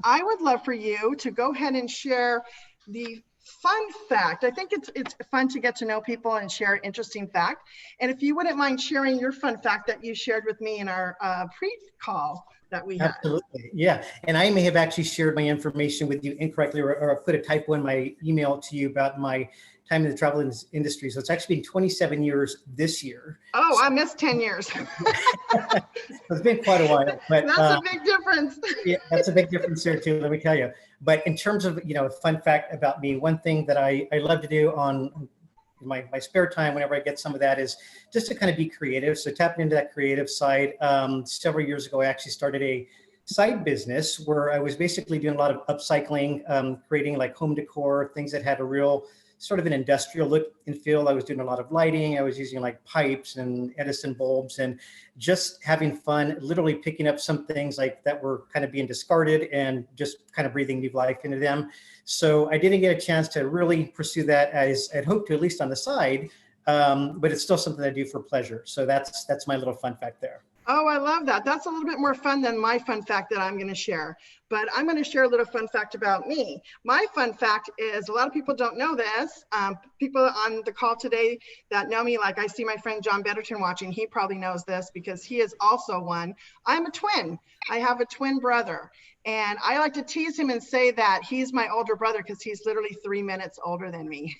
I would love for you to go ahead and share the fun fact. I think it's fun to get to know people and share an interesting fact. And if you wouldn't mind sharing your fun fact that you shared with me in our pre-call that we had. Absolutely, yeah. And I may have actually shared my information with you incorrectly, or put a typo in my email to you about my time in the travel industry. So it's actually been 27 years this year. Oh, so I missed 10 years. It's been quite a while. But that's a big difference. Yeah, that's a big difference there too, let me tell you. But in terms of, a fun fact about me, one thing that I love to do on my spare time, whenever I get some of that, is just to kind of be creative. So tapping into that creative side. Several years ago, I actually started a side business where I was basically doing a lot of upcycling, creating like home decor, things that had a real sort of an industrial look and feel. I was doing a lot of lighting. I was using like pipes and Edison bulbs and just having fun, literally picking up some things like that were kind of being discarded and just kind of breathing new life into them. So I didn't get a chance to really pursue that as I'd hoped to, at least on the side, but it's still something I do for pleasure. So that's my little fun fact there. Oh, I love that. That's a little bit more fun than my fun fact that I'm going to share. But I'm going to share a little fun fact about me. My fun fact is, a lot of people don't know this. People on the call today that know me, like I see my friend John Betterton watching, he probably knows this because he is also one. I'm a twin. I have a twin brother. And I like to tease him and say that he's my older brother because he's literally 3 minutes older than me.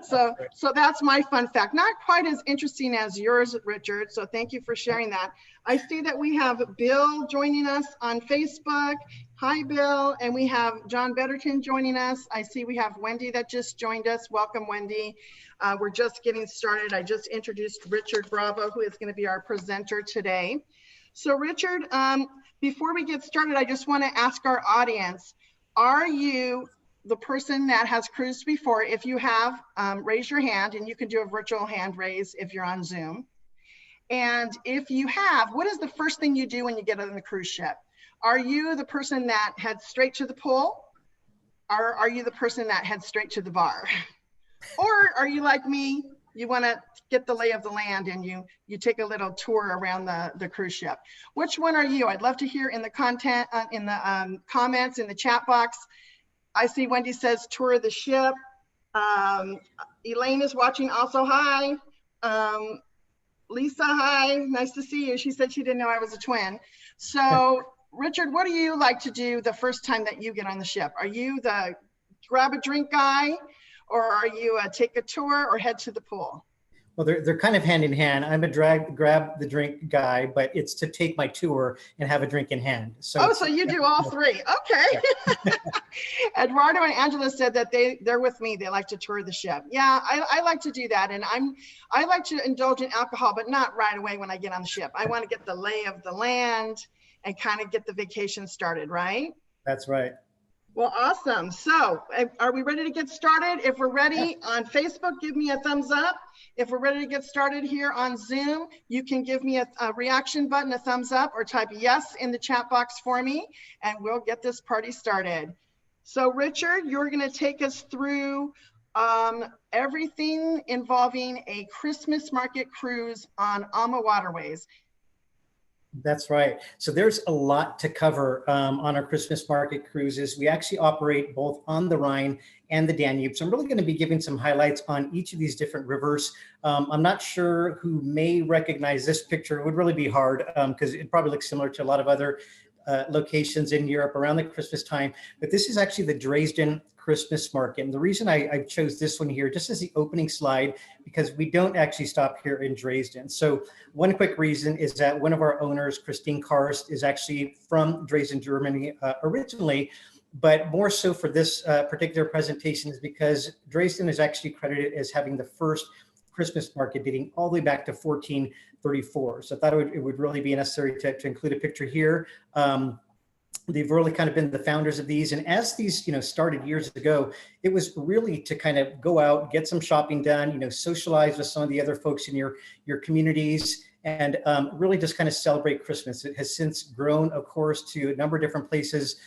So that's my fun fact. Not quite as interesting as yours, Richard. So thank you for sharing that. I see that we have Bill joining us on Facebook. Hi, Bill. And we have John Betterton joining us. I see we have Wendy that just joined us. Welcome, Wendy. We're just getting started. I just introduced Richard Bravo, who is going to be our presenter today. So Richard, before we get started, I just want to ask our audience, are you the person that has cruised before? If you have, raise your hand, and you can do a virtual hand raise if you're on Zoom. And if you have, what is the first thing you do when you get on the cruise ship? Are you the person that heads straight to the pool? Or are you the person that heads straight to the bar? Or are you like me, you want to get the lay of the land and you take a little tour around the cruise ship? Which one are you? I'd love to hear in the content, in the comments, in the chat box. I see Wendy says tour of the ship. Elaine is watching also, hi. Lisa, hi, nice to see you. She said she didn't know I was a twin. So Richard, what do you like to do the first time that you get on the ship? Are you the grab a drink guy, or are you take a tour or head to the pool? Well, they're kind of hand in hand. I'm a grab the drink guy, but it's to take my tour and have a drink in hand. So so you do all three. Okay. Yeah. Eduardo and Angela said that they're with me. They like to tour the ship. Yeah, I like to do that. And I like to indulge in alcohol, but not right away when I get on the ship. I want to get the lay of the land and kind of get the vacation started, right? That's right. Well, awesome. So are we ready to get started? If we're ready on Facebook, give me a thumbs up. If we're ready to get started here on Zoom, you can give me a reaction button, a thumbs up, or type yes in the chat box for me, and we'll get this party started. So Richard, you're going to take us through everything involving a Christmas market cruise on AMA Waterways. That's right. So there's a lot to cover on our Christmas market cruises. We actually operate both on the Rhine and the Danube. So I'm really going to be giving some highlights on each of these different rivers. I'm not sure who may recognize this picture. It would really be hard because it probably looks similar to a lot of other locations in Europe around the Christmas time. But this is actually the Dresden Christmas market. And the reason I chose this one here, just as the opening slide, because we don't actually stop here in Dresden. So one quick reason is that one of our owners, Christine Karst, is actually from Dresden, Germany originally, but more so for this particular presentation is because Dresden is actually credited as having the first Christmas market dating all the way back to 1434. So I thought it would really be necessary to include a picture here. They've really kind of been the founders of these. And as these, started years ago, it was really to kind of go out, get some shopping done, socialize with some of the other folks in your communities, and really just kind of celebrate Christmas. It has since grown, of course, to a number of different places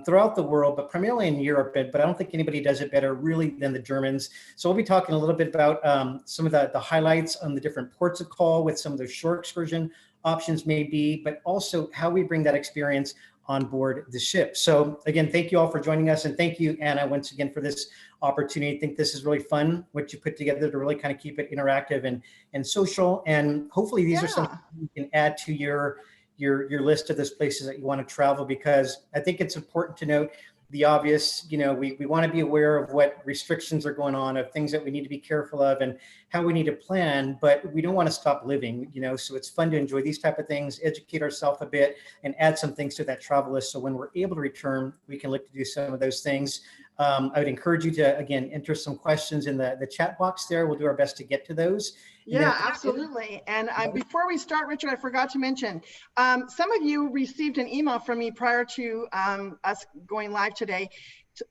throughout the world, but primarily in Europe. But I don't think anybody does it better really than the Germans. So we'll be talking a little bit about some of the highlights on the different ports of call, with some of the short excursion options may be, but also how we bring that experience on board the ship. So again, thank you all for joining us. And thank you, Anna, once again for this opportunity. I think this is really fun, what you put together to really kind of keep it interactive and social. And hopefully these are some you can add to your list of those places that you want to travel, because I think it's important to note the obvious. We want to be aware of what restrictions are going on, of things that we need to be careful of and how we need to plan, but we don't want to stop living, so it's fun to enjoy these type of things, educate ourselves a bit, and add some things to that travel list. So when we're able to return, we can look to do some of those things. I would encourage you to, again, enter some questions in the chat box there. We'll do our best to get to those. Yeah, absolutely. And before we start, Richard, I forgot to mention, some of you received an email from me prior to us going live today,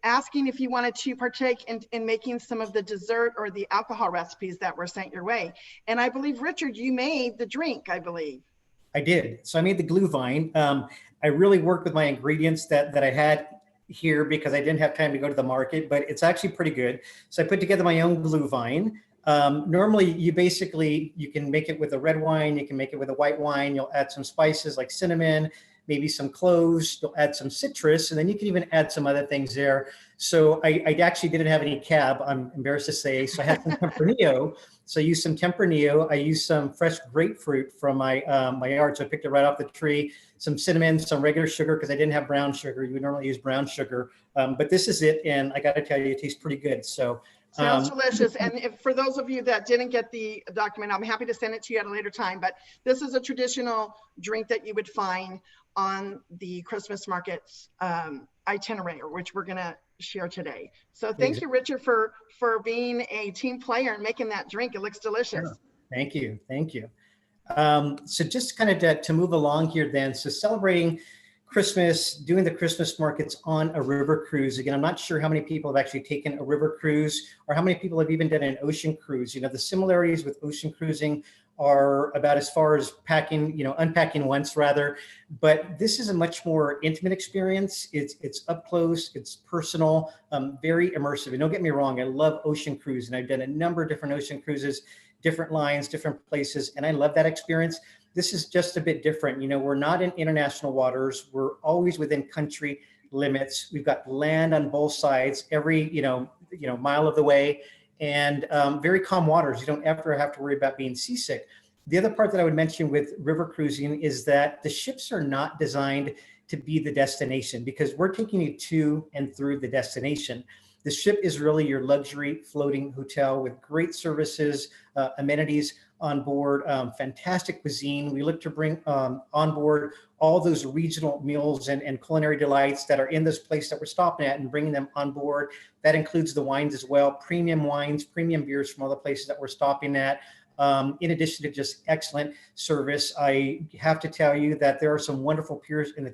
asking if you wanted to partake in making some of the dessert or the alcohol recipes that were sent your way. And I believe, Richard, you made the drink, I believe. I did. So I made the Glühwein. I really worked with my ingredients that I had here because I didn't have time to go to the market, but it's actually pretty good. So I put together my own Glühwein. Normally you can make it with a red wine, you can make it with a white wine, you'll add some spices like cinnamon, maybe some cloves, you'll add some citrus, and then you can even add some other things there. So I actually didn't have any cab, I'm embarrassed to say, so I had some Tempranillo. So I used some Tempranillo, I used some fresh grapefruit from my yard, so I picked it right off the tree, some cinnamon, some regular sugar, because I didn't have brown sugar. You would normally use brown sugar, but this is it, and I gotta tell you, it tastes pretty good. So sounds delicious. And for those of you that didn't get the document, I'm happy to send it to you at a later time, but this is a traditional drink that you would find on the Christmas market's itinerary, which we're going to share today. So thank you, Richard, for being a team player and making that drink. It looks delicious. Sure. Thank you. Thank you. So just kind of to move along here then, so celebrating Christmas, doing the Christmas markets on a river cruise. Again, I'm not sure how many people have actually taken a river cruise or how many people have even done an ocean cruise. The similarities with ocean cruising are about as far as unpacking once rather, but this is a much more intimate experience. It's up close, it's personal, very immersive. And don't get me wrong, I love ocean cruise, and I've done a number of different ocean cruises, different lines, different places, and I love that experience. This is just a bit different. We're not in international waters. We're always within country limits. We've got land on both sides, every mile of the way, and very calm waters. You don't ever have to worry about being seasick. The other part that I would mention with river cruising is that the ships are not designed to be the destination, because we're taking you to and through the destination. The ship is really your luxury floating hotel with great services, amenities on board, fantastic cuisine. We look to bring on board all those regional meals and culinary delights that are in this place that we're stopping at and bringing them on board. That includes the wines as well, premium wines, premium beers from all the places that we're stopping at. In addition to just excellent service, I have to tell you that there are some wonderful peers in the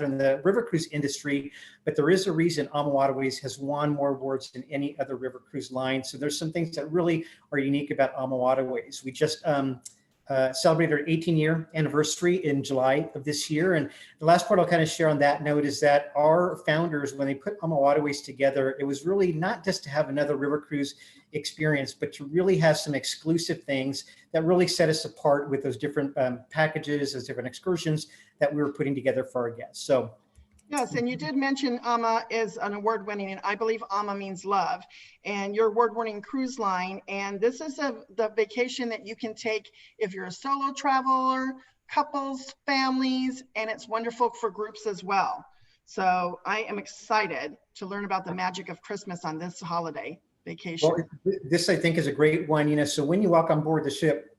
in the river cruise industry, but there is a reason AMA Waterways has won more awards than any other river cruise line. So there's some things that really are unique about AMA Waterways. We just celebrated our 18-year anniversary in July of this year. And the last part I'll kind of share on that note is that our founders, when they put AMA Waterways together, it was really not just to have another river cruise experience, but to really have some exclusive things that really set us apart with those different packages, those different excursions that we were putting together for our guests. So yes, and you did mention AMA is an award-winning, and I believe AMA means love, and your award-winning cruise line. And this is the vacation that you can take if you're a solo traveler, couples, families, and it's wonderful for groups as well. So I am excited to learn about the magic of Christmas on this holiday vacation. Well, this I think is a great one. So when you walk on board the ship,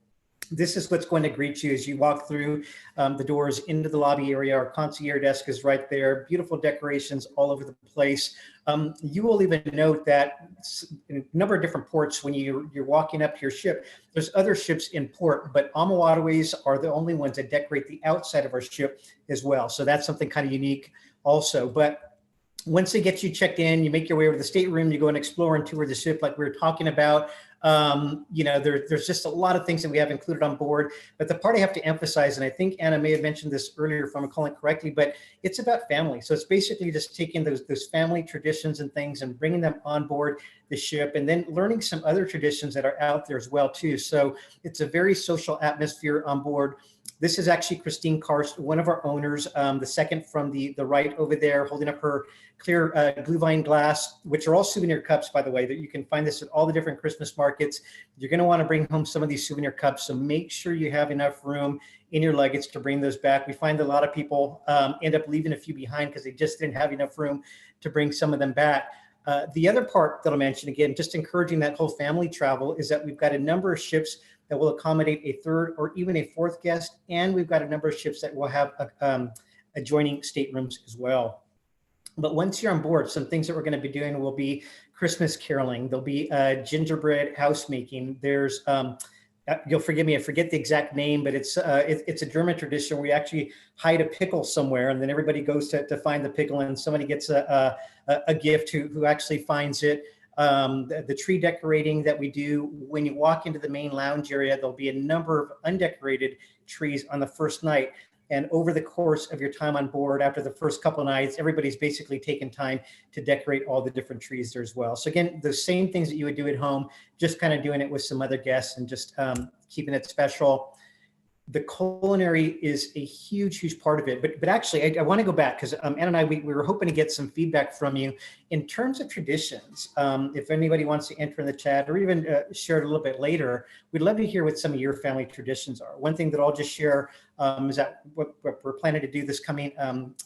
this is what's going to greet you as you walk through the doors into the lobby area. Our concierge desk is right there. Beautiful decorations all over the place. You will even note that in a number of different ports, when you're walking up to your ship, there's other ships in port, but AMA Waterways are the only ones that decorate the outside of our ship as well. So that's something kind of unique also. But once they get you checked in, you make your way over to the stateroom, you go and explore and tour the ship like we were talking about. There's just a lot of things that we have included on board. But the part I have to emphasize, and I think Anna may have mentioned this earlier if I'm recalling correctly, but it's about family. So it's basically just taking those family traditions and things and bringing them on board the ship, and then learning some other traditions that are out there as well too. So it's a very social atmosphere on board This is actually Christine Karst, one of our owners, the second from the right over there, holding up her clear Glühwein glass, which are all souvenir cups, by the way, that you can find this at all the different Christmas markets. You're going to want to bring home some of these souvenir cups, so make sure you have enough room in your luggage to bring those back. We find that a lot of people end up leaving a few behind because they just didn't have enough room to bring some of them back. The other part that I'll mention, again, just encouraging that whole family travel, is that we've got a number of ships that will accommodate a third or even a fourth guest, and we've got a number of ships that will have adjoining staterooms as well. But once you're on board, some things that we're going to be doing will be Christmas caroling. There'll be gingerbread house making. There's you'll forgive me, I forget the exact name, but it's a German tradition where we actually hide a pickle somewhere, and then everybody goes to find the pickle, and somebody gets a gift who actually finds it. The tree decorating that we do, when you walk into the main lounge area, there'll be a number of undecorated trees on the first night. And over the course of your time on board, after the first couple of nights, everybody's basically taken time to decorate all the different trees there as well. So again, the same things that you would do at home, just kind of doing it with some other guests and just keeping it special. The culinary is a huge part of it. But actually, I want to go back because Anna and I, we were hoping to get some feedback from you in terms of traditions. If anybody wants to enter in the chat or even share it a little bit later, we'd love to hear what some of your family traditions are. One thing that I'll just share is that what we're planning to do this coming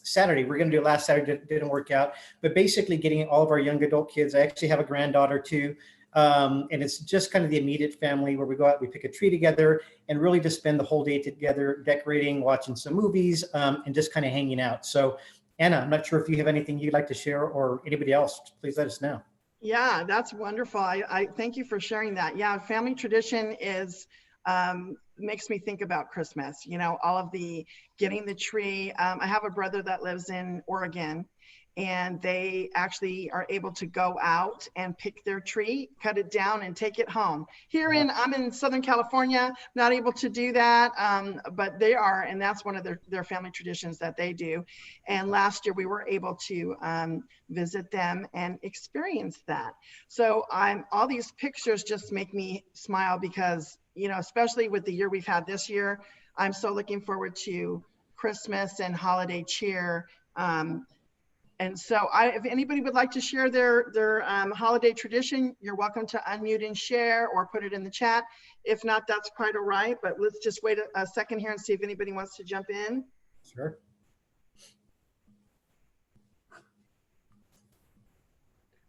Saturday. We're going to do it last Saturday, didn't work out. But basically getting all of our young adult kids. I actually have a granddaughter too. And it's just kind of the immediate family where we go out, we pick a tree together and really just spend the whole day together, decorating, watching some movies, and just kind of hanging out. So Anna, I'm not sure if you have anything you'd like to share or anybody else, please let us know. Yeah, that's wonderful. I thank you for sharing that. Yeah, family tradition is, makes me think about Christmas, you know, all of the getting the tree. I have a brother that lives in Oregon, and they actually are able to go out and pick their tree, cut it down, and take it home. I'm in Southern California, not able to do that, but they are, and that's one of their family traditions that they do. And last year we were able to visit them and experience that. So all these pictures just make me smile because, you know, especially with the year we've had this year, I'm so looking forward to Christmas and holiday cheer. And so if anybody would like to share their holiday tradition, you're welcome to unmute and share or put it in the chat. If not, that's quite all right, but let's just wait a second here and see if anybody wants to jump in. Sure.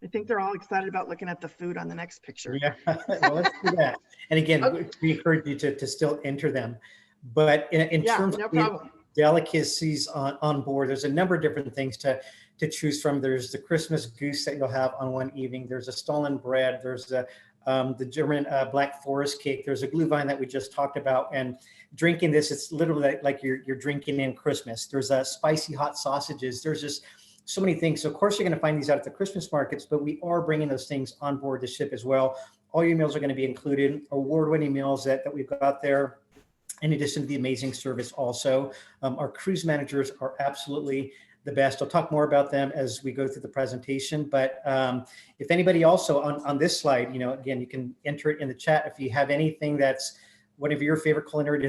I think they're all excited about looking at the food on the next picture. Yeah, well, let's do that. And again, okay, we encourage you to still enter them. But in terms of delicacies on board, there's a number of different things to choose from. There's the Christmas goose that you'll have on one evening. There's a stolen bread. There's the German Black Forest cake. There's a Glühwein that we just talked about. And drinking this, it's literally like you're drinking in Christmas. There's spicy hot sausages. There's just so many things. So of course, you're going to find these out at the Christmas markets, but we are bringing those things on board the ship as well. All your meals are going to be included, award-winning meals that we've got there. In addition to the amazing service also. Our cruise managers are absolutely the best. I'll talk more about them as we go through the presentation, but if anybody also on this slide, you know, again, you can enter it in the chat if you have anything that's one of your favorite culinary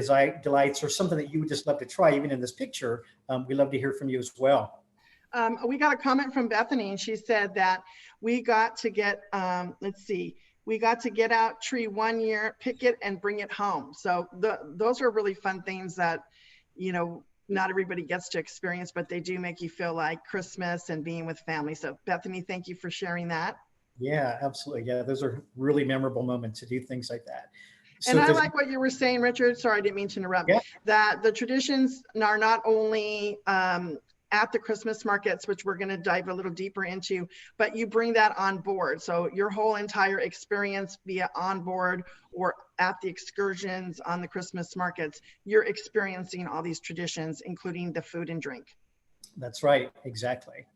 delights or something that you would just love to try, even in this picture, we'd love to hear from you as well. We got a comment from Bethany, and she said that we got to get, we got to get out tree one year, pick it, and bring it home. So those are really fun things that, you know, not everybody gets to experience, but they do make you feel like Christmas and being with family. So Bethany, thank you for sharing that. Yeah, absolutely. Yeah, those are really memorable moments to do things like that. So and I like what you were saying, Richard. Sorry, I didn't mean to interrupt. Yeah. That the traditions are not only at the Christmas markets, which we're going to dive a little deeper into, but you bring that on board. So your whole entire experience, be it on board or at the excursions on the Christmas markets, you're experiencing all these traditions, including the food and drink. That's right, exactly.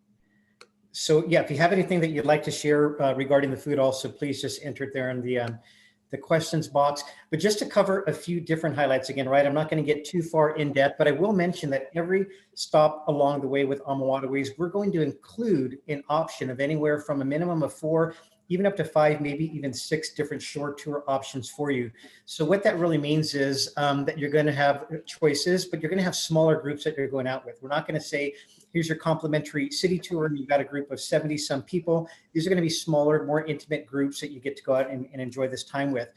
So yeah, if you have anything that you'd like to share regarding the food also, please just enter it there in the questions box. But just to cover a few different highlights again, right? I'm not going to get too far in depth, but I will mention that every stop along the way with AMA Waterways, we're going to include an option of anywhere from a minimum of 4 even up to 5, maybe even 6 different short tour options for you. So what that really means is that you're going to have choices, but you're going to have smaller groups that you're going out with. We're not going to say, here's your complimentary city tour, and you've got a group of 70 some people. These are going to be smaller, more intimate groups that you get to go out and enjoy this time with.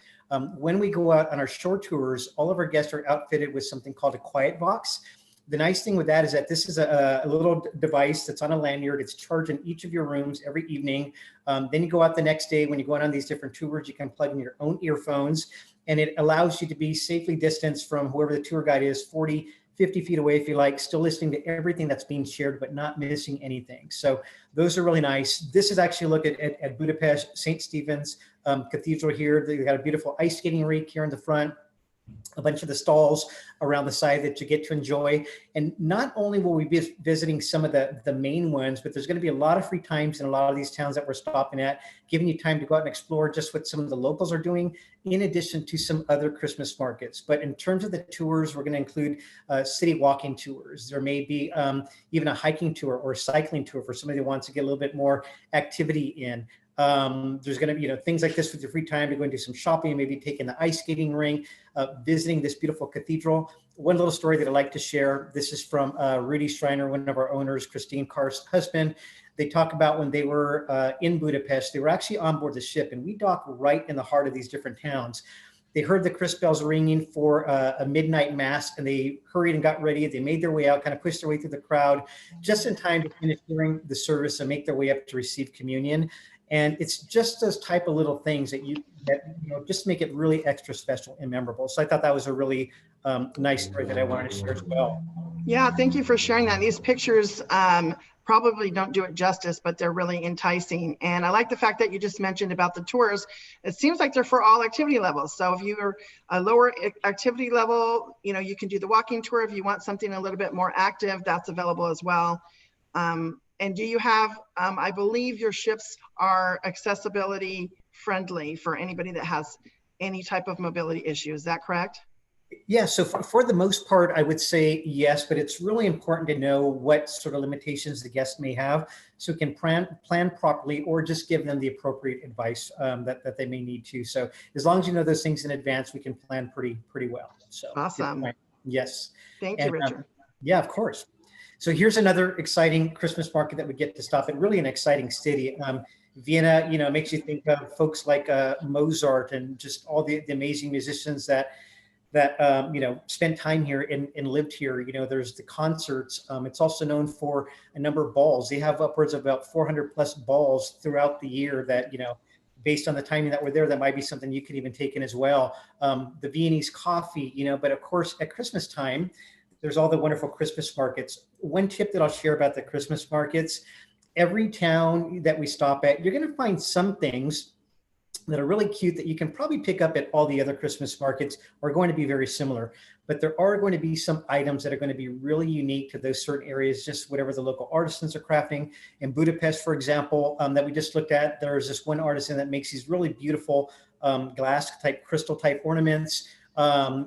When we go out on our short tours, all of our guests are outfitted with something called a quiet box. The nice thing with that is that this is a little device that's on a lanyard. It's charged in each of your rooms every evening. Then you go out the next day. When you go out on these different tours, you can plug in your own earphones, and it allows you to be safely distanced from whoever the tour guide is, 40, 50 feet away if you like, still listening to everything that's being shared, but not missing anything. So those are really nice. This is actually a look at Budapest, St. Stephen's Cathedral here. They've got a beautiful ice skating rink here in the front, a bunch of the stalls around the side that you get to enjoy. And not only will we be visiting some of the main ones, but there's going to be a lot of free times in a lot of these towns that we're stopping at, giving you time to go out and explore just what some of the locals are doing, in addition to some other Christmas markets. But in terms of the tours, we're going to include city walking tours. There may be even a hiking tour or a cycling tour for somebody who wants to get a little bit more activity in. There's going to be, things like this with your free time to go and do some shopping, maybe taking the ice skating rink, visiting this beautiful cathedral. One little story that I like to share. This is from Rudy Schreiner, one of our owners, Christine Carr's husband. They talk about when they were in Budapest, they were actually on board the ship, and we dock right in the heart of these different towns. They heard the Christmas bells ringing for a midnight mass, and they hurried and got ready. They made their way out, kind of pushed their way through the crowd, just in time to finish hearing the service and make their way up to receive communion. And it's just those type of little things that just make it really extra special and memorable. So I thought that was a really nice story that I wanted to share as well. Yeah, thank you for sharing that. These pictures probably don't do it justice, but they're really enticing. And I like the fact that you just mentioned about the tours. It seems like they're for all activity levels. So if you're a lower activity level, you can do the walking tour. If you want something a little bit more active, that's available as well. And do you have, I believe your ships are accessibility friendly for anybody that has any type of mobility issue. Is that correct? Yeah, so for the most part, I would say yes, but it's really important to know what sort of limitations the guest may have, so we can plan properly, or just give them the appropriate advice that they may need to. So as long as you know those things in advance, we can plan pretty well. So awesome. Yes. Thank you, Richard. Yeah, of course. So here's another exciting Christmas market that we get to stop at. Really an exciting city. Vienna, makes you think of folks like Mozart and just all the amazing musicians that spent time here and lived here. There's the concerts. It's also known for a number of balls. They have upwards of about 400 plus balls throughout the year that, based on the timing that we're there, that might be something you could even take in as well. The Viennese coffee, but of course at Christmas time, there's all the wonderful Christmas markets. One tip that I'll share about the Christmas markets, every town that we stop at, you're going to find some things that are really cute that you can probably pick up at all the other Christmas markets, are going to be very similar. But there are going to be some items that are going to be really unique to those certain areas, just whatever the local artisans are crafting. In Budapest, for example, that we just looked at, there's this one artisan that makes these really beautiful glass type, crystal type ornaments.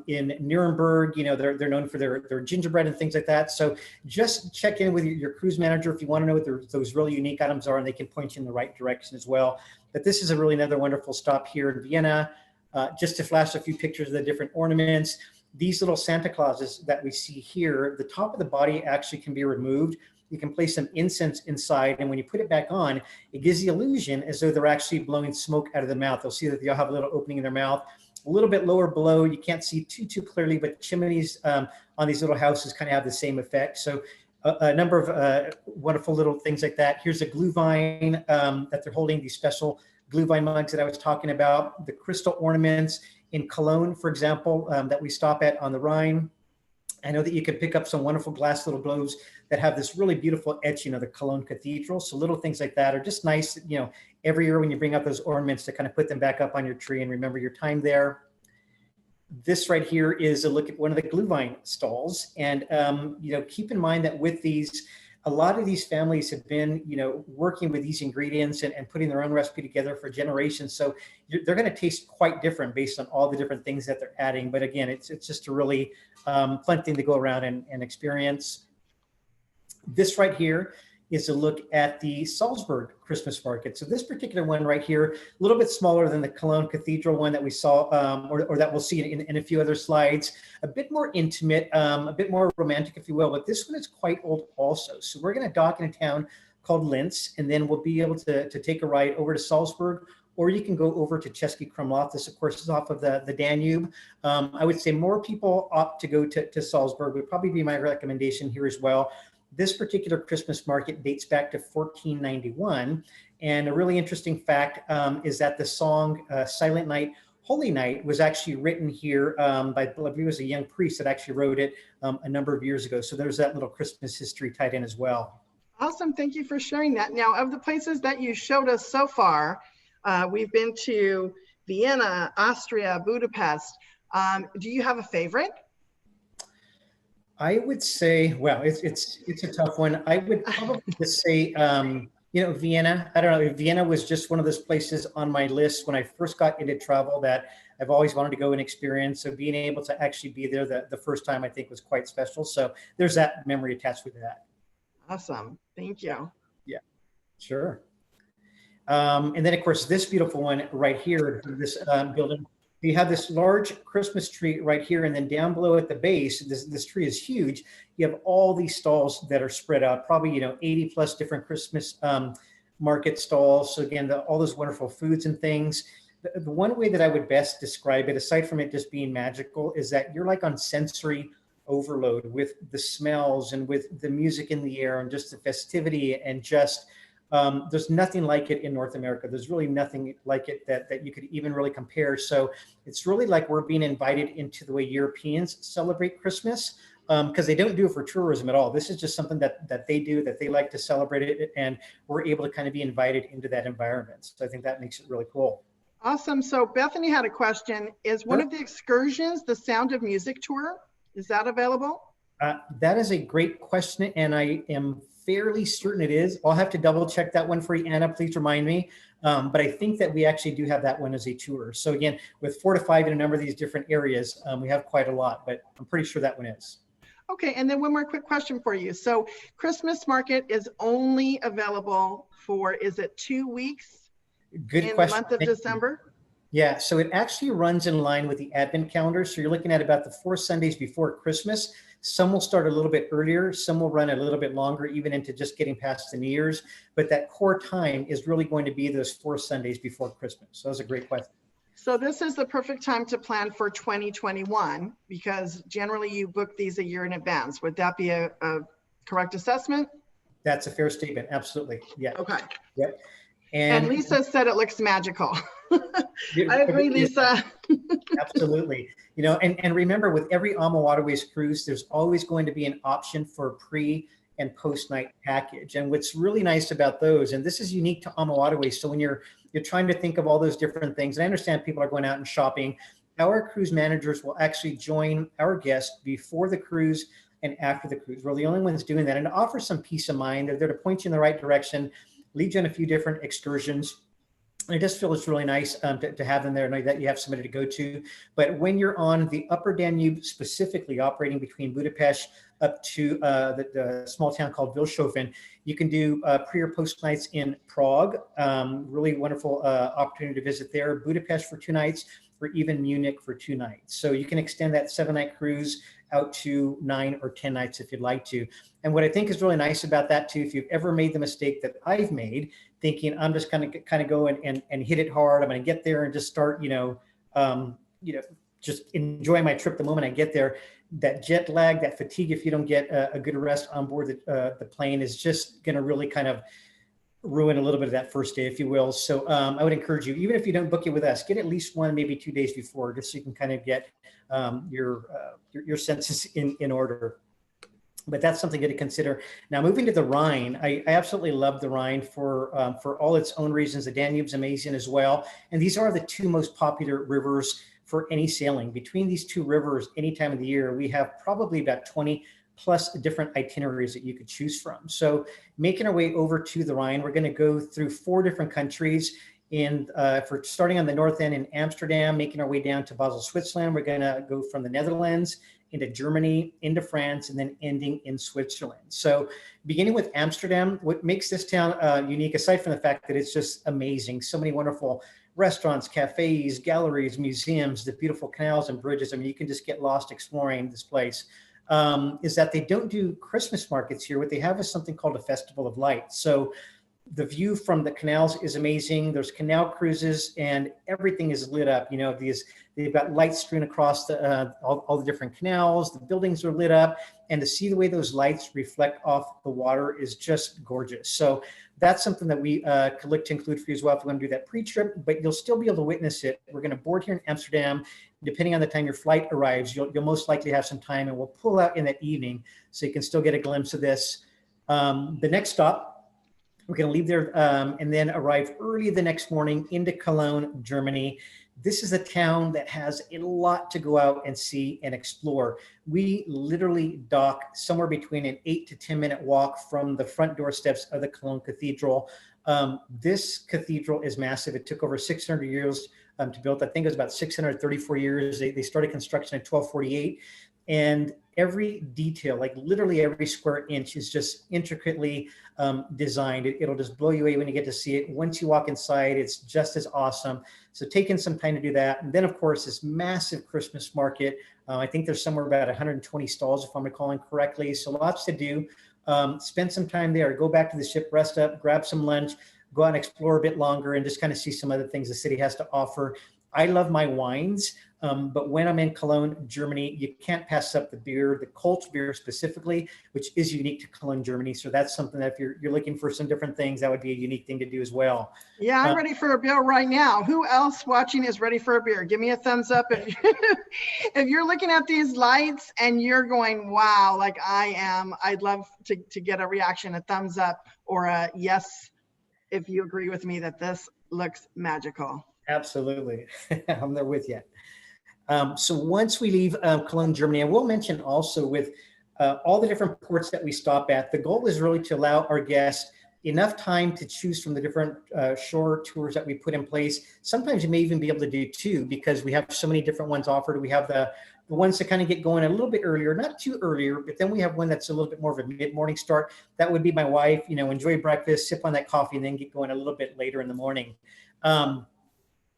In Nuremberg, they're known for their gingerbread and things like that. So just check in with your cruise manager if you want to know what those really unique items are, and they can point you in the right direction as well. But this is another wonderful stop here in Vienna. Just to flash a few pictures of the different ornaments. These little Santa Clauses that we see here, the top of the body actually can be removed. You can place some incense inside, and when you put it back on, it gives the illusion as though they're actually blowing smoke out of the mouth. You'll see that they'll have a little opening in their mouth. A little bit lower below, you can't see too clearly, but chimneys on these little houses kind of have the same effect. So a number of wonderful little things like that. Here's a glühwein that they're holding, these special glühwein mugs that I was talking about. The crystal ornaments in Cologne, for example, that we stop at on the Rhine. I know that you can pick up some wonderful glass little globes that have this really beautiful etching of the Cologne Cathedral. So little things like that are just nice, every year when you bring out those ornaments to kind of put them back up on your tree and remember your time there. This right here is a look at one of the glühwein stalls. And, keep in mind that with these, a lot of these families have been, working with these ingredients and putting their own recipe together for generations. So they're going to taste quite different based on all the different things that they're adding. But again, it's just a really fun thing to go around and experience. This right here is a look at the Salzburg Christmas market. So this particular one right here, a little bit smaller than the Cologne Cathedral one that we saw, or that we'll see in a few other slides, a bit more intimate, a bit more romantic, if you will, but this one is quite old also. So we're gonna dock in a town called Linz, and then we'll be able to take a ride over to Salzburg, or you can go over to Český Krumlov. This, of course, is off of the Danube. I would say more people opt to go to Salzburg, would probably be my recommendation here as well. This particular Christmas market dates back to 1491. And a really interesting fact is that the song Silent Night, Holy Night was actually written here by, I believe it was a young priest that actually wrote it a number of years ago. So there's that little Christmas history tied in as well. Awesome, thank you for sharing that. Now, of the places that you showed us so far, we've been to Vienna, Austria, Budapest. Do you have a favorite? I would say, well, it's a tough one. I would probably just say, Vienna. I don't know. Vienna was just one of those places on my list when I first got into travel that I've always wanted to go and experience. So being able to actually be there the first time, I think, was quite special. So there's that memory attached with that. Awesome. Thank you. Yeah, sure. And then, of course, this beautiful one right here, this building. You have this large Christmas tree right here, and then down below at the base, this tree is huge. You have all these stalls that are spread out, probably 80 plus different Christmas market stalls. So again, all those wonderful foods and things. The one way that I would best describe it, aside from it just being magical, is that you're like on sensory overload with the smells and with the music in the air and just the festivity and just there's nothing like it in North America. There's really nothing like it that you could even really compare. So it's really like we're being invited into the way Europeans celebrate Christmas, because they don't do it for tourism at all. This is just something that they do, that they like to celebrate it, and we're able to kind of be invited into that environment. So I think that makes it really cool. Awesome. So Bethany had a question. Is one of the excursions the Sound of Music tour? Is that available? That is a great question, and I am fairly certain it is. I'll have to double check that one for you, Anna. Please remind me. But I think that we actually do have that one as a tour. So again, with 4 to 5 in a number of these different areas, we have quite a lot, but I'm pretty sure that one is. Okay, and then one more quick question for you. So Christmas market is only available for, is it 2 weeks? Good question. In the month of December? Yeah, so it actually runs in line with the Advent calendar. So you're looking at about the 4 Sundays before Christmas. Some will start a little bit earlier. Some will run a little bit longer, even into just getting past the New Year's. But that core time is really going to be those 4 Sundays before Christmas. So that's a great question. So this is the perfect time to plan for 2021, because generally you book these a year in advance. Would that be a correct assessment? That's a fair statement. Absolutely. Yeah. Okay. Yep. And Lisa said it looks magical. I agree, Lisa. Absolutely. And remember, with every AMA Waterways cruise, there's always going to be an option for a pre and post night package. And what's really nice about those, and this is unique to AMA Waterways, so when you're trying to think of all those different things, and I understand people are going out and shopping, our cruise managers will actually join our guests before the cruise and after the cruise. We're the only ones doing that, and to offer some peace of mind. They're there to point you in the right direction, lead you on a few different excursions. I just feel it's really nice to have them there, know that you have somebody to go to. But when you're on the upper Danube, specifically operating between Budapest up to the small town called Vilshofen, you can do pre or post nights in Prague. Really wonderful opportunity to visit there. Budapest for 2 nights, or even Munich for 2 nights. So you can extend that 7-night cruise out to 9 or 10 nights if you'd like to. And what I think is really nice about that too, if you've ever made the mistake that I've made, thinking I'm just kind of go and hit it hard, I'm going to get there and just start, just enjoy my trip the moment I get there. That jet lag, that fatigue, if you don't get a good rest on board the plane, is just going to really kind of ruin a little bit of that first day, if you will. So I would encourage you, even if you don't book it with us, get at least 1, maybe 2 days before, just so you can kind of get your senses in order. But that's something to consider. Now, moving to the Rhine, I absolutely love the Rhine for all its own reasons. The Danube's amazing as well. And these are the 2 most popular rivers for any sailing. Between these 2 rivers, any time of the year, we have probably about 20 plus different itineraries that you could choose from. So making our way over to the Rhine, we're going to go through 4 different countries. For starting on the north end in Amsterdam, making our way down to Basel, Switzerland, we're going to go from the Netherlands into Germany, into France, and then ending in Switzerland. So beginning with Amsterdam, what makes this town unique, aside from the fact that it's just amazing, so many wonderful restaurants, cafes, galleries, museums, the beautiful canals and bridges. I mean, you can just get lost exploring this place. Is that they don't do Christmas markets here. What they have is something called a Festival of Lights. So the view from the canals is amazing. There's canal cruises and everything is lit up. You know, they've got lights strewn across all the different canals. The buildings are lit up, and to see the way those lights reflect off the water is just gorgeous. So that's something that we could look to include for you as well if you want to do that pre-trip, but you'll still be able to witness it. We're going to board here in Amsterdam. Depending on the time your flight arrives, you'll most likely have some time, and we'll pull out in that evening so you can still get a glimpse of this. The next stop, we're going to leave there and then arrive early the next morning into Cologne, Germany. This is a town that has a lot to go out and see and explore. We literally dock somewhere between an 8 to 10 minute walk from the front doorsteps of the Cologne Cathedral. This cathedral is massive. It took over 600 years to build. I think it was about 634 years. They started construction in 1248. And every detail, like literally every square inch, is just intricately designed. It'll just blow you away when you get to see it. Once you walk inside, it's just as awesome. So taking some time to do that. And then, of course, this massive Christmas market. I think there's somewhere about 120 stalls, if I'm recalling correctly. So lots to do. Spend some time there. Go back to the ship, rest up, grab some lunch, go out and explore a bit longer, and just kind of see some other things the city has to offer. I love my wines. But when I'm in Cologne, Germany, you can't pass up the beer, the Kolsch beer specifically, which is unique to Cologne, Germany. So that's something that if you're looking for some different things, that would be a unique thing to do as well. Yeah, I'm ready for a beer right now. Who else watching is ready for a beer? Give me a thumbs up if, if you're looking at these lights and you're going, wow, like I am. I'd love to get a reaction, a thumbs up or a yes, if you agree with me that this looks magical. Absolutely. I'm there with you. So once we leave Cologne, Germany, I will mention also with all the different ports that we stop at, the goal is really to allow our guests enough time to choose from the different shore tours that we put in place. Sometimes you may even be able to do two because we have so many different ones offered. We have the ones that kind of get going a little bit earlier, not too earlier, but then we have one that's a little bit more of a mid-morning start. That would be my wife, you know, enjoy breakfast, sip on that coffee, and then get going a little bit later in the morning.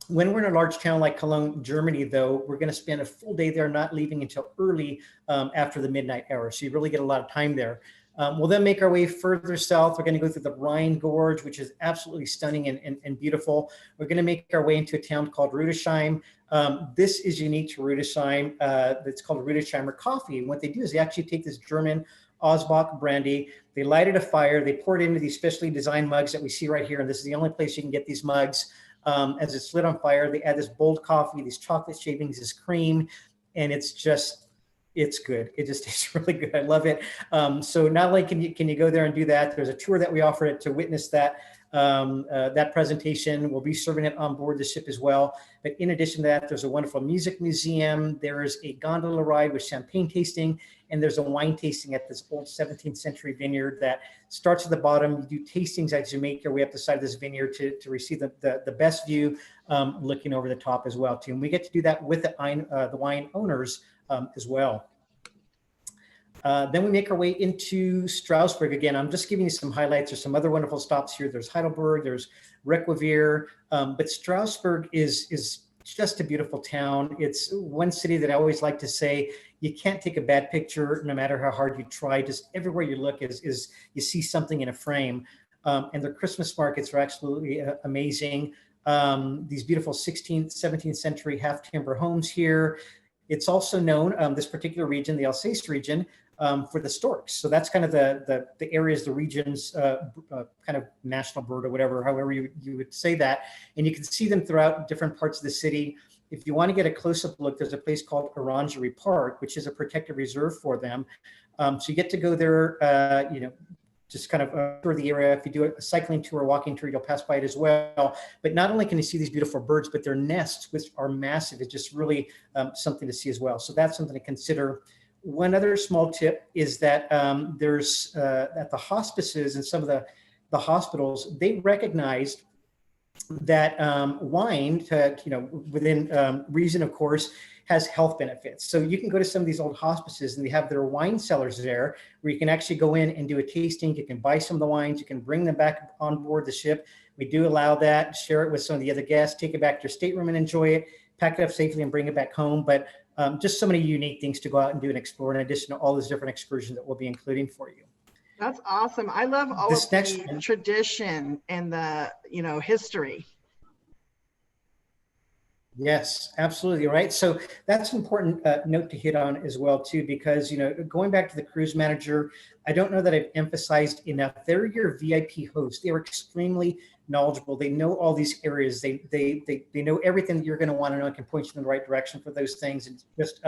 When we're in a large town like Cologne, Germany, though, we're going to spend a full day there, not leaving until early after the midnight hour. So you really get a lot of time there. We'll then make our way further south. We're going to go through the Rhine Gorge, which is absolutely stunning and beautiful. We're going to make our way into a town called Rudesheim. This is unique to Rudesheim. It's called Rudesheimer coffee. And what they do is they actually take this German Osbach brandy, they light it a fire, they pour it into these specially designed mugs that we see right here. And this is the only place you can get these mugs. As it's lit on fire, they add this bold coffee, these chocolate shavings, this cream, and it's good. It just tastes really good. I love it. So not only can you go there and do that, there's a tour that we offer to witness that presentation. We'll be serving it on board the ship as well. But in addition to that, there's a wonderful music museum. There's a gondola ride with champagne tasting, and there's a wine tasting at this old 17th century vineyard that starts at the bottom. You do tastings as you make your way up the side of this vineyard to receive the best view, looking over the top as well too. And we get to do that with the wine owners as well. Then we make our way into Strasbourg. Again, I'm just giving you some highlights. There's some other wonderful stops here. There's Heidelberg, there's Requavier, but Strasbourg is just a beautiful town. It's one city that I always like to say, you can't take a bad picture no matter how hard you try. Just everywhere you look is you see something in a frame. And their Christmas markets are absolutely amazing. These beautiful 16th, 17th century half timber homes here. It's also known, this particular region, the Alsace region, for the storks. So that's kind of the areas, the regions, kind of national bird or whatever, however you would say that. And you can see them throughout different parts of the city. If you want to get a close-up look, there's a place called Orangery Park, which is a protected reserve for them. So you get to go there, just kind of tour the area. If you do a cycling tour, walking tour, you'll pass by it as well. But not only can you see these beautiful birds, but their nests, which are massive, is just really something to see as well. So that's something to consider. One other small tip is that there's at the hospices and some of the hospitals, they recognized that wine, within reason, of course, has health benefits. So you can go to some of these old hospices and they have their wine cellars there where you can actually go in and do a tasting. You can buy some of the wines, you can bring them back on board the ship. We do allow that, share it with some of the other guests, take it back to your stateroom and enjoy it, pack it up safely and bring it back home. But just so many unique things to go out and do and explore in addition to all those different excursions that we'll be including for you. That's awesome. I love all This of next the one- tradition and the, history. Yes, absolutely right. So that's an important note to hit on as well too, because going back to the cruise manager, I don't know that I've emphasized enough. They're your VIP host. They are extremely knowledgeable. They know all these areas. They know everything that you're going to want to know and can point you in the right direction for those things. And just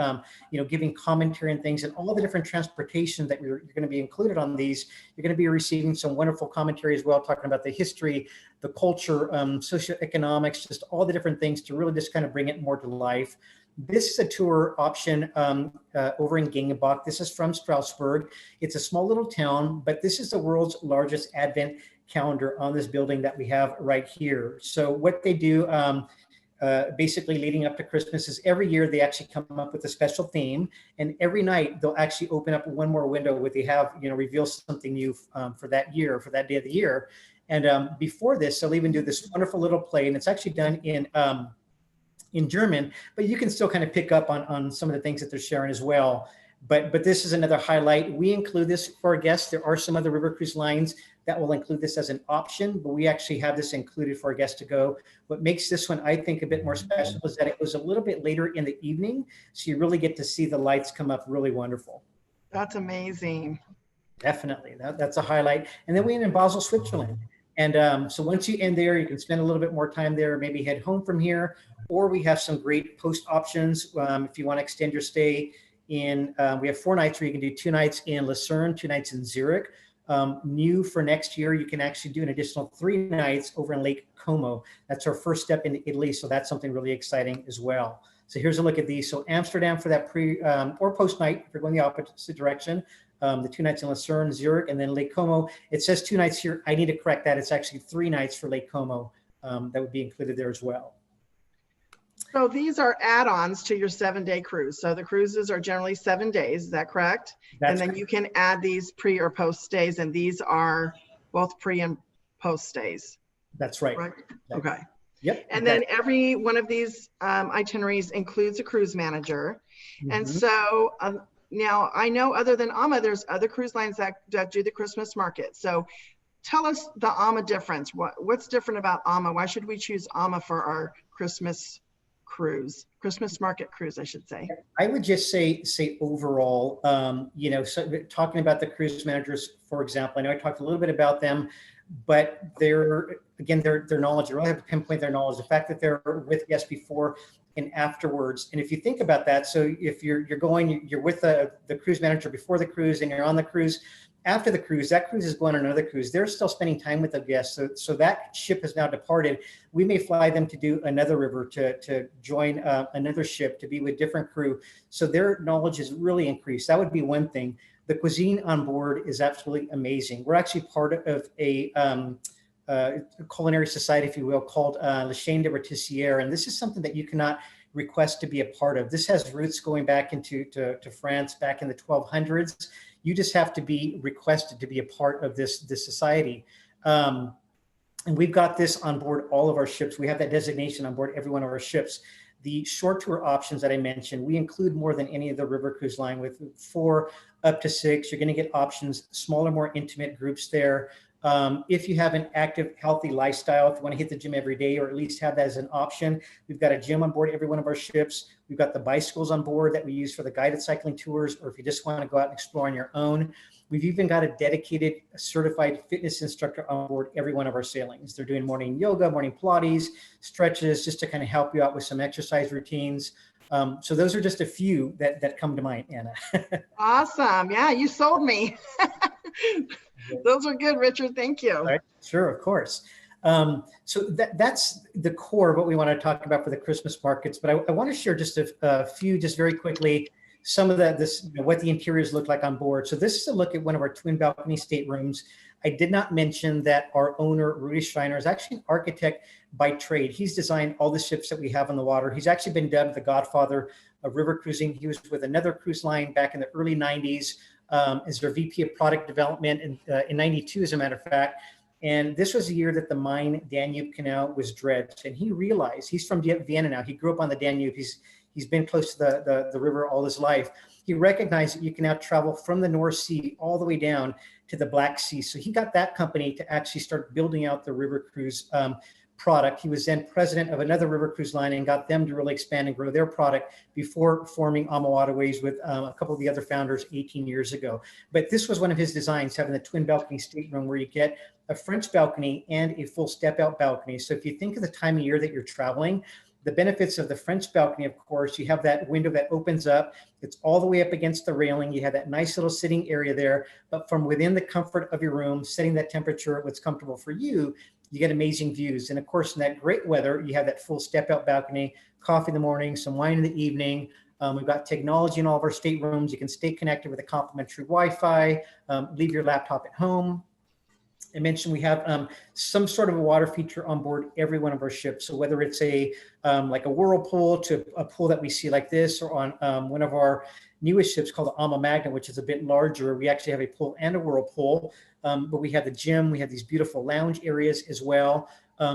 giving commentary and things and all the different transportation that you're going to be included on these. You're going to be receiving some wonderful commentary as well, talking about the history, the culture, socioeconomics, just all the different things to really just kind of bring it more to life. This is a tour option over in Gengenbach. This is from Salzburg. It's a small little town, but this is the world's largest Advent calendar on this building that we have right here. So what they do basically leading up to Christmas is every year they actually come up with a special theme, and every night they'll actually open up one more window where they have, reveal something new for that year, for that day of the year. And before this, they'll even do this wonderful little play, and it's actually done in German, but you can still kind of pick up on some of the things that they're sharing as well. But this is another highlight. We include this for our guests. There are some other river cruise lines that will include this as an option, but we actually have this included for our guests to go. What makes this one, I think, a bit more special is that it was a little bit later in the evening, so you really get to see the lights come up really wonderful. That's amazing. Definitely, that's a highlight. And then we end in Basel, Switzerland. And so once you end there, you can spend a little bit more time there, maybe head home from here, or we have some great post options if you want to extend your stay in. We have 4 nights where you can do 2 nights in Lucerne, 2 nights in Zurich. New for next year, you can actually do an additional 3 nights over in Lake Como. That's our first step into Italy, so that's something really exciting as well. So here's a look at these. So Amsterdam for that pre or post night, if you're going the opposite direction. The 2 nights in Lucerne, Zurich, and then Lake Como. It says 2 nights here. I need to correct that. It's actually 3 nights for Lake Como that would be included there as well. So these are add-ons to your 7-day cruise. So the cruises are generally 7 days. Is that correct? That's and then you can add these pre or post stays, and these are both pre and post stays. That's right. Okay. Yep. And then every one of these itineraries includes a cruise manager. Mm-hmm. And so now I know other than AMA, there's other cruise lines that do the Christmas market. So tell us the AMA difference. What's different about AMA? Why should we choose AMA for our Christmas market cruise, I should say? I would just say overall, so talking about the cruise managers, for example, I know I talked a little bit about them, but their knowledge, you really have to pinpoint their knowledge, the fact that they're with guests before and afterwards. And if you think about that, so if you're with the cruise manager before the cruise and you're on the cruise, after the cruise, that cruise is going on another cruise. They're still spending time with the guests. So that ship has now departed. We may fly them to do another river, to join another ship, to be with different crew. So their knowledge is really increased. That would be one thing. The cuisine on board is absolutely amazing. We're actually part of a culinary society, if you will, called La Chaîne de Rôtissière. And this is something that you cannot request to be a part of. This has roots going back into France back in the 1200s. You just have to be requested to be a part of this society. And we've got this on board all of our ships. We have that designation on board every one of our ships. The short tour options that I mentioned, we include more than any of the river cruise line with 4 up to 6. You're going to get options, smaller, more intimate groups there. If you have an active, healthy lifestyle, if you want to hit the gym every day or at least have that as an option, we've got a gym on board every one of our ships. We've got the bicycles on board that we use for the guided cycling tours, or if you just want to go out and explore on your own. We've even got a dedicated certified fitness instructor on board every one of our sailings. They're doing morning yoga, morning Pilates, stretches, just to kind of help you out with some exercise routines. So those are just a few that come to mind, Anna. Awesome. Yeah, you sold me. Those are good, Richard. Thank you. Right. Sure, of course. So that's the core of what we want to talk about for the Christmas markets. But I want to share just a few, just very quickly, some of what the interiors look like on board. So this is a look at one of our twin balcony staterooms. I did not mention that our owner, Rudy Schreiner, is actually an architect by trade. He's designed all the ships that we have on the water. He's actually been dubbed the godfather of river cruising. He was with another cruise line back in the early 90s as their VP of product development in 92, as a matter of fact. And this was the year that the Main-Danube Canal was dredged. And he realized, he's from Vienna now, he grew up on the Danube, he's been close to the river all his life. He recognized that you can now travel from the North Sea all the way down to the Black Sea. So he got that company to actually start building out the river cruise product. He was then president of another river cruise line and got them to really expand and grow their product before forming AMA Waterways with a couple of the other founders 18 years ago. But this was one of his designs, having the twin balcony stateroom where you get a French balcony and a full step out balcony. So if you think of the time of year that you're traveling, the benefits of the French balcony, of course, you have that window that opens up. It's all the way up against the railing. You have that nice little sitting area there, but from within the comfort of your room, setting that temperature, what's comfortable for you, you get amazing views. And of course, in that great weather, you have that full step out balcony, coffee in the morning, some wine in the evening. We've got technology in all of our staterooms. You can stay connected with a complimentary Wi-Fi, leave your laptop at home. I mentioned we have some sort of a water feature on board every one of our ships. So whether it's like a whirlpool to a pool that we see like this, or on one of our newest ships called the AMA Magna, which is a bit larger, we actually have a pool and a whirlpool. But we have the gym, we have these beautiful lounge areas as well.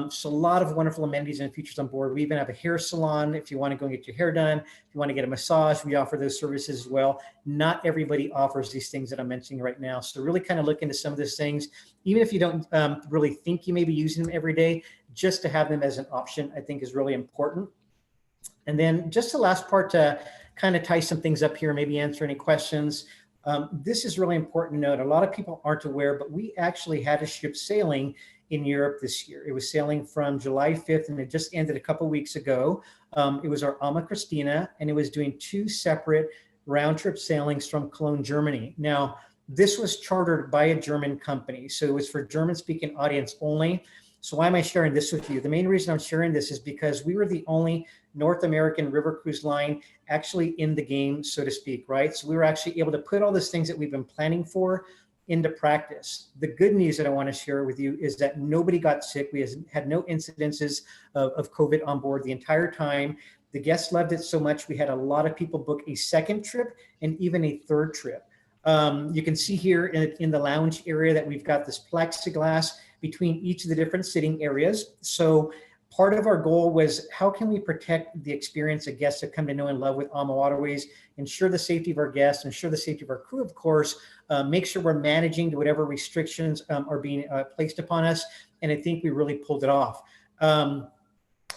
So a lot of wonderful amenities and features on board. We even have a hair salon if you want to go and get your hair done. If you want to get a massage, we offer those services as well. Not everybody offers these things that I'm mentioning right now. So really kind of look into some of those things, even if you don't really think you may be using them every day, just to have them as an option, I think is really important. And then just the last part to kind of tie some things up here, maybe answer any questions. This is really important to note. A lot of people aren't aware, but we actually had a ship sailing in Europe this year. It was sailing from July 5th and it just ended a couple weeks ago. It was our AMA Christina, and it was doing 2 separate round trip sailings from Cologne, Germany. Now, this was chartered by a German company, so it was for German speaking audience only. So why am I sharing this with you? The main reason I'm sharing this is because we were the only North American river cruise line actually in the game, so to speak, right? So we were actually able to put all those things that we've been planning for into practice. The good news that I want to share with you is that nobody got sick. We had no incidences of COVID on board the entire time. The guests loved it so much, we had a lot of people book a second trip and even a third trip. You can see here in the lounge area that we've got this plexiglass between each of the different sitting areas. So part of our goal was, how can we protect the experience that guests have come to know and love with AMA Waterways, ensure the safety of our guests, ensure the safety of our crew, of course, make sure we're managing to whatever restrictions are being placed upon us. And I think we really pulled it off.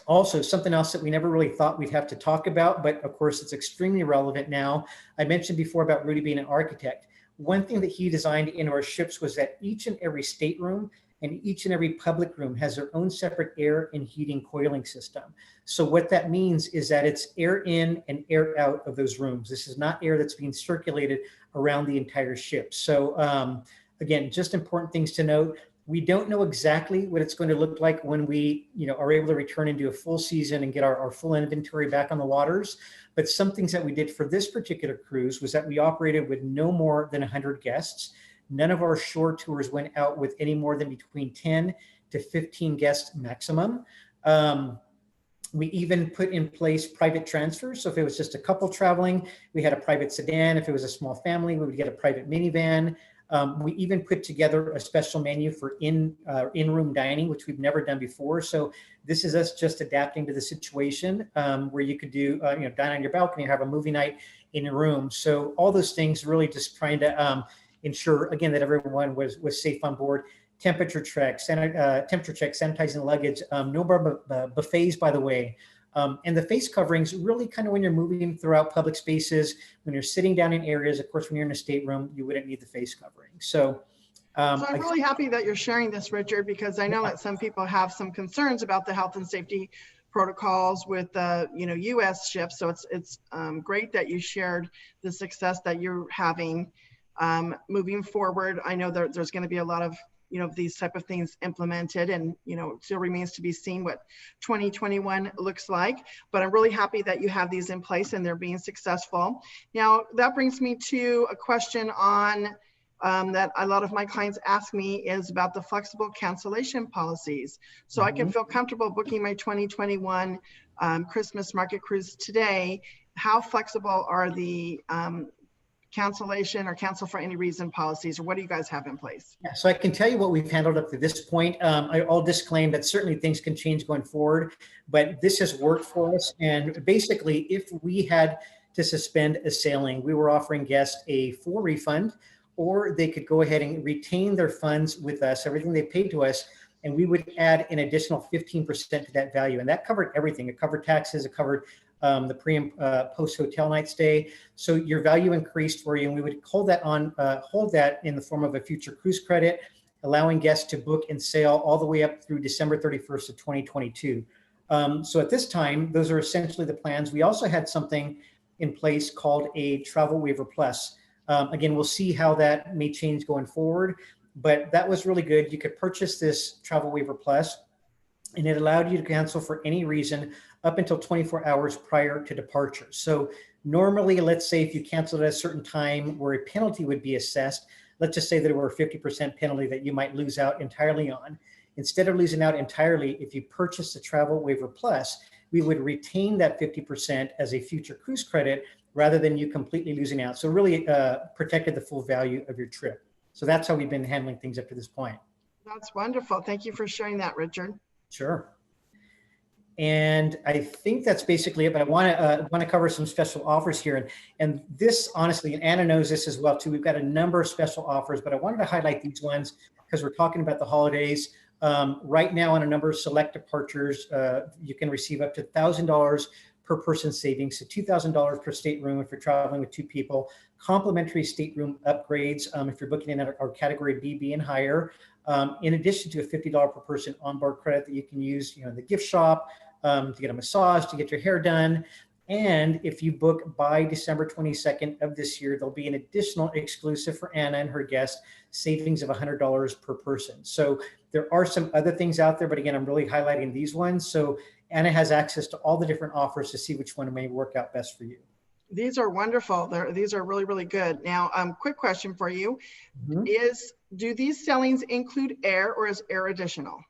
Also, something else that we never really thought we'd have to talk about, but of course it's extremely relevant now. I mentioned before about Rudy being an architect. One thing that he designed into our ships was that each and every stateroom and each and every public room has their own separate air and heating coiling system. So what that means is that it's air in and air out of those rooms. This is not air that's being circulated around the entire ship. So again, just important things to note. We don't know exactly what it's going to look like when we are able to return into a full season and get our full inventory back on the waters. But some things that we did for this particular cruise was that we operated with no more than 100 guests. None of our shore tours went out with any more than between 10 to 15 guests maximum. We even put in place private transfers. So if it was just a couple traveling, we had a private sedan. If it was a small family, we would get a private minivan. We even put together a special menu for in-room dining, which we've never done before. So this is us just adapting to the situation where you could do, dine on your balcony or have a movie night in your room. So all those things really just trying to ensure, again, that everyone was safe on board. Temperature checks, sanitizing luggage, no buffets, by the way. And the face coverings, really kind of when you're moving throughout public spaces, when you're sitting down in areas, of course, when you're in a stateroom, you wouldn't need the face covering. So I'm really happy that you're sharing this, Richard, because I know that some people have some concerns about the health and safety protocols with the U.S. ships. So it's great that you shared the success that you're having moving forward. I know that there's going to be a lot of these type of things implemented, and it still remains to be seen what 2021 looks like, but I'm really happy that you have these in place and they're being successful. Now that brings me to a question on that a lot of my clients ask me is about the flexible cancellation policies. So I can feel comfortable booking my 2021 Christmas market cruise today how flexible are the cancellation or cancel for any reason policies, or what do you guys have in place? Yeah, so I can tell you what we've handled up to this point. I'll disclaim that certainly things can change going forward, but this has worked for us. And basically, if we had to suspend a sailing, we were offering guests a full refund, or they could go ahead and retain their funds with us, everything they paid to us, and we would add an additional 15% to that value. And that covered everything. It covered taxes, it covered the pre and post hotel night stay. So your value increased for you, and we would hold that in the form of a future cruise credit, allowing guests to book and sail all the way up through December 31st of 2022. So at this time, those are essentially the plans. We also had something in place called a travel waiver plus. Again, we'll see how that may change going forward, but that was really good. You could purchase this travel waiver plus, and it allowed you to cancel for any reason up until 24 hours prior to departure. So normally, let's say if you canceled at a certain time where a penalty would be assessed, let's just say that there were a 50% penalty that you might lose out entirely on. Instead of losing out entirely, if you purchase the travel waiver plus, we would retain that 50% as a future cruise credit rather than you completely losing out. So really protected the full value of your trip. So that's how we've been handling things up to this point. That's wonderful. Thank you for sharing that, Richard. Sure. And I think that's basically it, but I want to cover some special offers here. And this, honestly, and Anna knows this as well too, we've got a number of special offers, but I wanted to highlight these ones because we're talking about the holidays. Right now on a number of select departures, you can receive up to $1,000 per person savings, so $2,000 per stateroom if you're traveling with 2 people, complimentary stateroom upgrades if you're booking in at our category BB and higher, in addition to a $50 per person onboard credit that you can use, in the gift shop, to get a massage, to get your hair done. And if you book by December 22nd of this year, there'll be an additional exclusive for Anna and her guests savings of $100 per person. So there are some other things out there, but again, I'm really highlighting these ones. So Anna has access to all the different offers to see which one may work out best for you. These are wonderful. These are really, really good. Now, quick question for you. Do these sailings include air, or is air additional?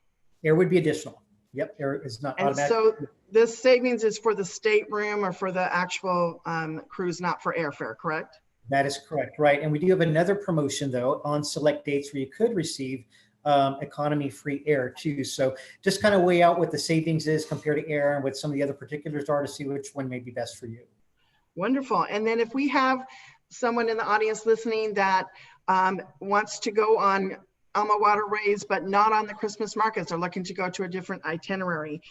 Air would be additional. Yep, air is not automatic. So this savings is for the stateroom or for the actual cruise, not for airfare, correct? That is correct, right. And we do have another promotion, though, on select dates where you could receive economy free air too. So just kind of weigh out what the savings is compared to air and what some of the other particulars are to see which one may be best for you. Wonderful. And then if we have someone in the audience listening that wants to go on AMA Waterways, but not on the Christmas markets, they're looking to go to a different itinerary,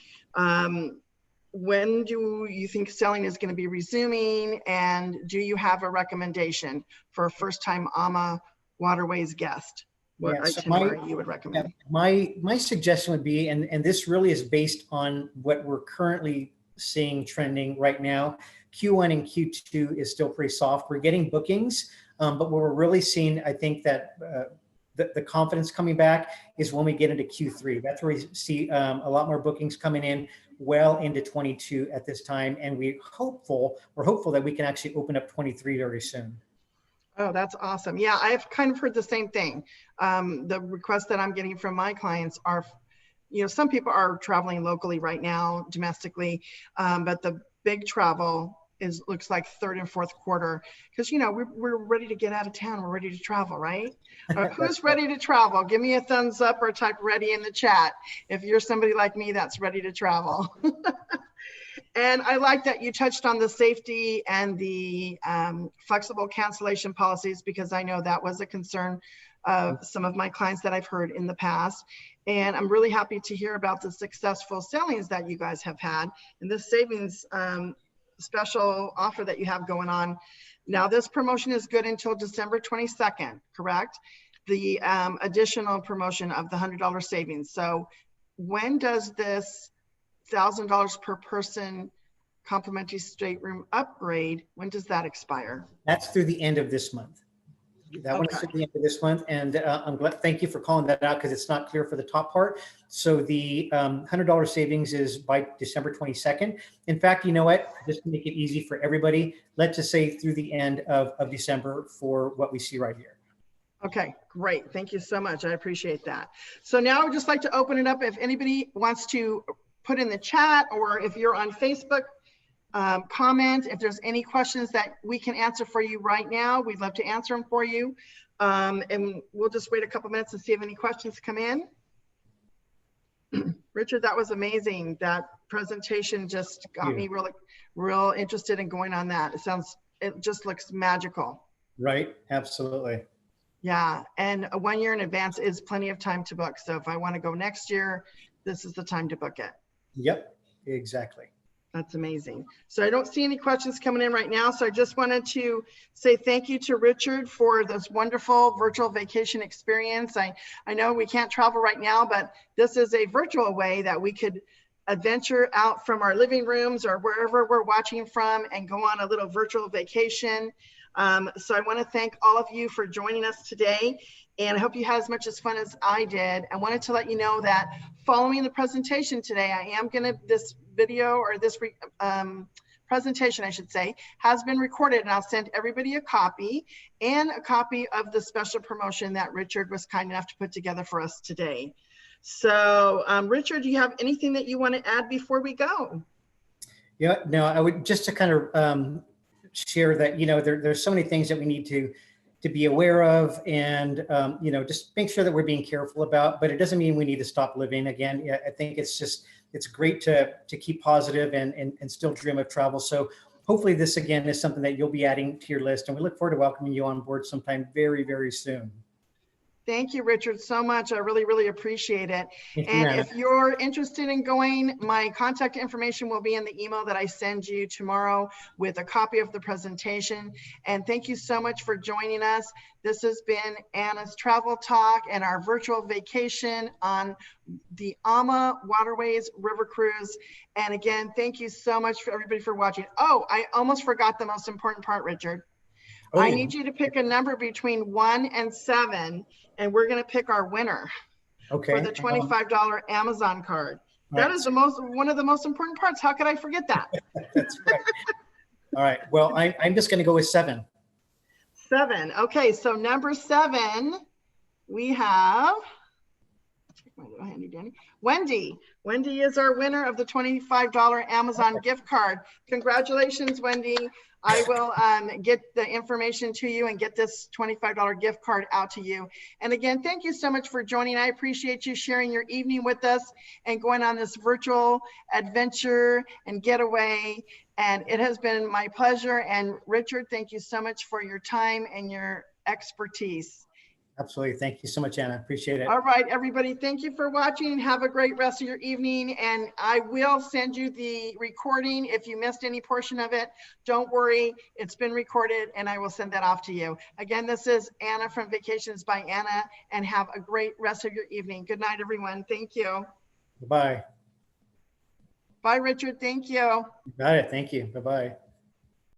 when do you think sailing is going to be resuming? And do you have a recommendation for a first-time AMA Waterways guest? What itinerary you would recommend? My suggestion would be, and this really is based on what we're currently seeing trending right now, Q1 and Q2 is still pretty soft. We're getting bookings, but what we're really seeing, I think that the confidence coming back is when we get into Q3. That's where we see a lot more bookings coming in well into 22 at this time. And we're hopeful that we can actually open up 23 very soon. Oh, that's awesome. Yeah, I've kind of heard the same thing. The requests that I'm getting from my clients are, some people are traveling locally right now, domestically, but the big travel looks like third and fourth quarter, because we're ready to get out of town. We're ready to travel, right? Who's ready to travel? Give me a thumbs up or type ready in the chat if you're somebody like me that's ready to travel. And I like that you touched on the safety and the flexible cancellation policies, because I know that was a concern of some of my clients that I've heard in the past. And I'm really happy to hear about the successful sailings that you guys have had and the savings special offer that you have going on. Now, this promotion is good until December 22nd, correct? The additional promotion of the $100 savings. So when does this $1,000 per person complimentary stateroom upgrade, when does that expire? That's through the end of this month. That one is through the end of this month. And I'm glad, thank you for calling that out, because it's not clear for the top part. So the $100 savings is by December 22nd. In fact, you know what? Just to make it easy for everybody, let's just say through the end of December for what we see right here. Okay, great. Thank you so much. I appreciate that. So now I would just like to open it up. If anybody wants to put in the chat, or if you're on Facebook, comment. If there's any questions that we can answer for you right now, we'd love to answer them for you. And we'll just wait a couple minutes to see if any questions come in. Richard, that was amazing. That presentation just got me real interested in going on that. It just looks magical. Right, absolutely. Yeah, and 1 year in advance is plenty of time to book. So if I want to go next year, this is the time to book it. Yep, exactly. That's amazing. So I don't see any questions coming in right now. So I just wanted to say thank you to Richard for this wonderful virtual vacation experience. I know we can't travel right now, but this is a virtual way that we could adventure out from our living rooms or wherever we're watching from and go on a little virtual vacation. So I want to thank all of you for joining us today, and I hope you had as much as fun as I did. I wanted to let you know that following the presentation today, this video or this presentation, I should say, has been recorded, and I'll send everybody a copy and a copy of the special promotion that Richard was kind enough to put together for us today. So Richard, do you have anything that you want to add before we go? Yeah, no, I would just to kind of share that, there's so many things that we need to be aware of, and just make sure that we're being careful about, but it doesn't mean we need to stop living. Again, I think it's great to keep positive and still dream of travel. So hopefully this again is something that you'll be adding to your list, and we look forward to welcoming you on board sometime very, very soon. Thank you, Richard, so much. I really, really appreciate it. Thank you, And Anna. if you're interested in going, my contact information will be in the email that I send you tomorrow with a copy of the presentation. And thank you so much for joining us. This has been Anna's Travel Talk and our virtual vacation on the AMA Waterways River Cruise. And again, thank you so much for everybody for watching. Oh, I almost forgot the most important part, Richard. Oh, I yeah. need you to pick a number between 1 and 7, and we're going to pick our winner for the $25 Amazon card. That is one of the most important parts. How could I forget that? That's right. All right. Well, I'm just going to go with 7. 7. Okay. So number 7, we have Wendy. Wendy is our winner of the $25 Amazon gift card. Congratulations, Wendy. I will get the information to you and get this $25 gift card out to you. And again, thank you so much for joining. I appreciate you sharing your evening with us and going on this virtual adventure and getaway. And it has been my pleasure. And Richard, thank you so much for your time and your expertise. Absolutely. Thank you so much, Anna. Appreciate it. All right, everybody. Thank you for watching. Have a great rest of your evening. And I will send you the recording. If you missed any portion of it, don't worry. It's been recorded and I will send that off to you. Again, this is Anna from Vacations by Anna, and have a great rest of your evening. Good night, everyone. Thank you. Bye-bye. Bye, Richard. Thank you. Got it. Thank you. Bye-bye.